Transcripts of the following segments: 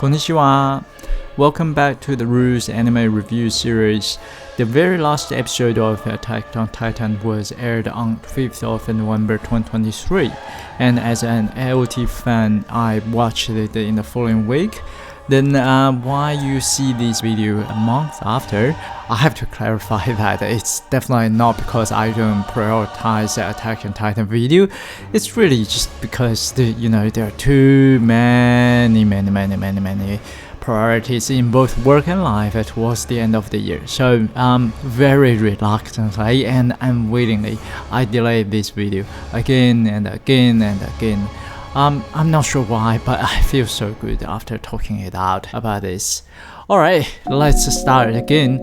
Konnichiwa! Welcome back to the ROO's anime review series. The very last episode of Attack on Titan was aired on 5th of November 2023, and as an AOT fan, I watched it in the following week. Then why you see this video a month after, I have to clarify that it's definitely not because I don't prioritize the Attack on Titan video. It's really just because there are too many priorities in both work and life towards the end of the year. So very reluctantly and unwillingly, I delayed this video again and again and again. I'm not sure why, but I feel so good after talking it out about this. Alright, let's start again.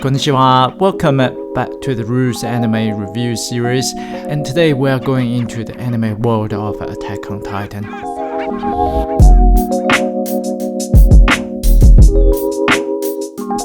Konnichiwa, welcome back to the ROO's anime review series, and today we are going into the anime world of Attack on Titan.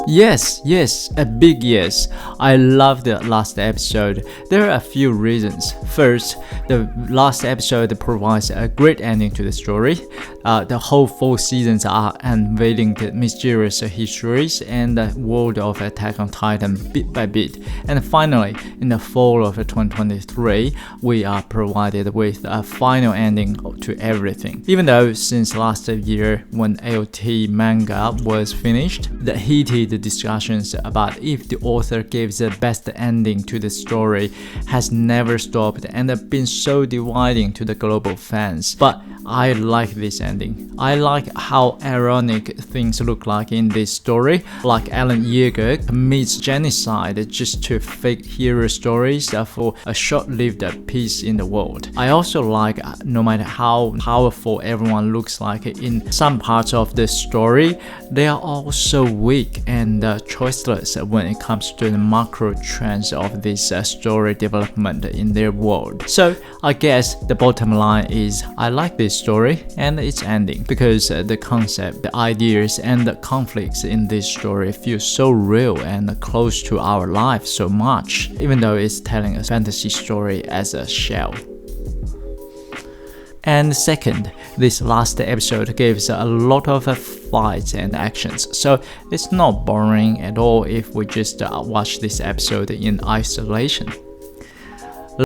Yes, a big yes. I love the last episode. There are a few reasons. First, the last episode provides a great ending to the story. The whole 4 seasons are unveiling the mysterious histories and the world of Attack on Titan bit by bit. And finally, in the fall of 2023, we are provided with a final ending to everything. Even though since last year when AOT manga was finished, the heated discussions about if the author gives the best ending to the story has never stopped and have been so dividing to the global fans. But I like this ending. I like how ironic things look like in this story, like Alan Yeager commits genocide just to fake hero stories for a short-lived peace in the world. I also like no matter how powerful everyone looks like in some parts of the story, they are all so weak and choiceless when it comes to the macro trends of this story development in their world. So I guess the bottom line is I like this story and its ending because the concept, the ideas and the conflicts in this story feel so real and close to our life so much, even though it's telling a fantasy story as a shell. And second, this last episode gives a lot of fights and actions, so it's not boring at all if we just watch this episode in isolation.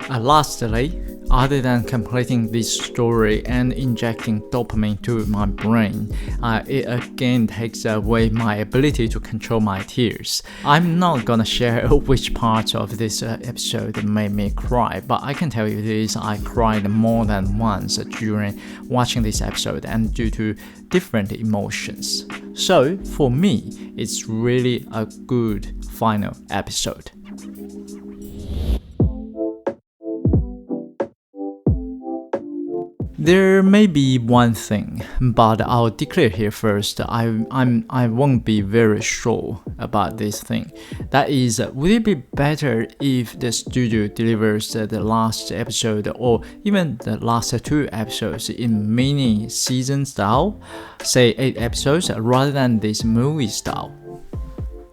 Lastly, other than completing this story and injecting dopamine to my brain, it again takes away my ability to control my tears. I'm not gonna share which parts of this episode made me cry, but I can tell you this, I cried more than once during watching this episode and due to different emotions. So for me, it's really a good final episode. There may be one thing, but I'll declare here first, I won't be very sure about this thing. That is, would it be better if the studio delivers the last episode or even the last 2 episodes in mini season style, say 8 episodes, rather than this movie style?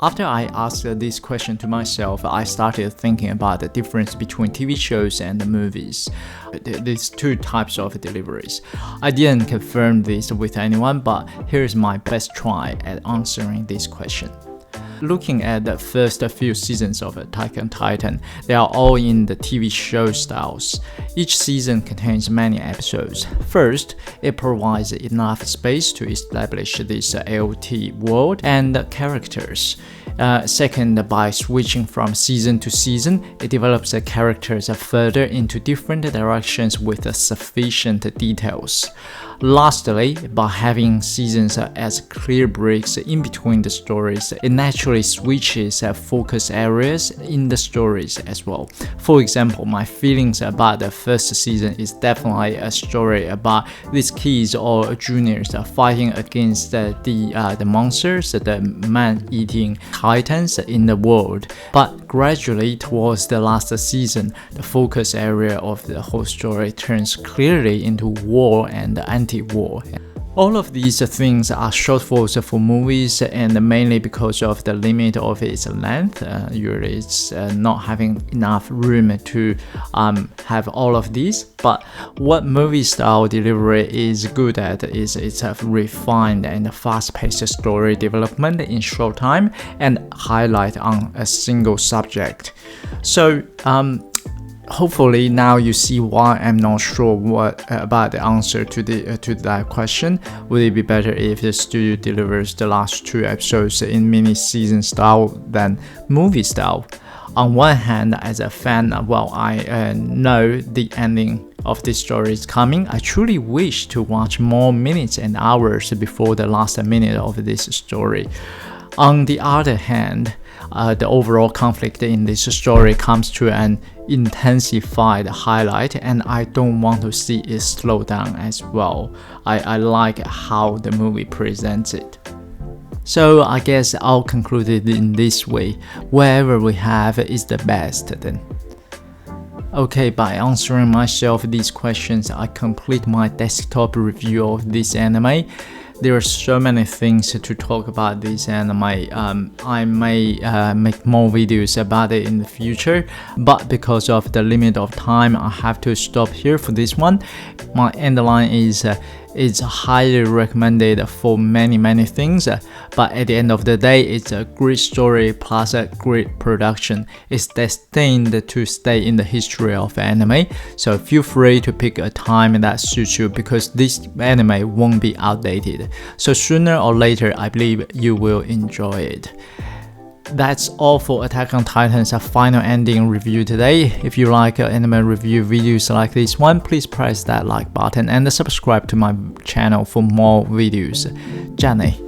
After I asked this question to myself, I started thinking about the difference between TV shows and the movies. These 2 types of deliveries. I didn't confirm this with anyone, but here's my best try at answering this question. Looking at the first few seasons of Attack on Titan, they are all in the TV show styles. Each season contains many episodes. First, it provides enough space to establish this AOT world and characters. Second, by switching from season to season, it develops the characters further into different directions with sufficient details. Lastly, by having seasons as clear breaks in between the stories, it naturally switches focus areas in the stories as well. For example, my feelings about the first season is definitely a story about these kids or juniors fighting against the monsters, the man-eating titans in the world. But gradually, towards the last season, the focus area of the whole story turns clearly into war and anti-war. All of these things are shortfalls for movies, and mainly because of the limit of its length. Usually it's not having enough room to have all of these. But what movie style delivery is good at is it's a refined and fast-paced story development in short time and highlight on a single subject. So hopefully now you see why I'm not sure what about the answer to that question. Would it be better if the studio delivers the last 2 episodes in mini season style than movie style? On one hand, as a fan, well, I know the ending of this story is coming. I truly wish to watch more minutes and hours before the last minute of this story. On the other hand, the overall conflict in this story comes to an intensified highlight, and I don't want to see it slow down as well. I like how the movie presents it. So I guess I'll conclude it in this way. Wherever we have is the best then. Okay, by answering myself these questions, I complete my desktop review of this anime. There are so many things to talk about this anime. I may make more videos about it in the future, but because of the limit of time, I have to stop here for this one. My end line is it's highly recommended for many things, but at the end of the day, it's a great story plus a great production. It's destined to stay in the history of anime, so feel free to pick a time that suits you because this anime won't be outdated. So sooner or later, I believe you will enjoy it. That's all for Attack on Titan's final ending review today. If you like anime review videos like this one, please press that like button and subscribe to my channel for more videos. 加内